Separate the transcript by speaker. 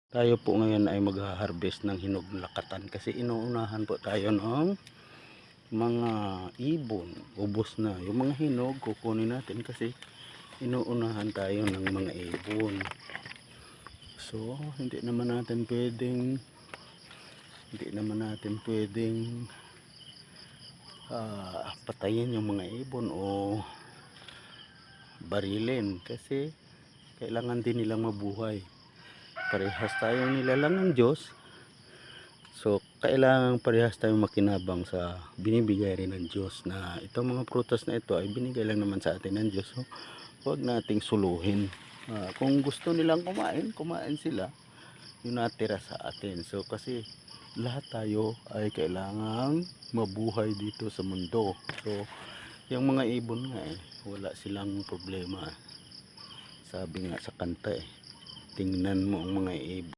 Speaker 1: Tayo po ngayon ay mag-harvest ng hinog lakatan kasi inuunahan po tayo ng mga ibon. Ubos na yung mga hinog, kukunin natin kasi inuunahan tayo ng mga ibon. So hindi naman natin pwedeng patayin yung mga ibon o barilin kasi kailangan din nilang mabuhay. Parehas tayong nilalang ng Diyos, so kailangan parehas tayong makinabang sa binibigay rin ng Diyos, na itong mga prutas na ito ay binigay lang naman sa atin ng Diyos. So huwag nating suluhin. Kung gusto nilang kumain sila yung natira sa atin. So kasi lahat tayo ay kailangan mabuhay dito sa mundo. So yung mga ibon nga wala silang problema. Sabi nga sa kanta tingnan mo ang mga ibon.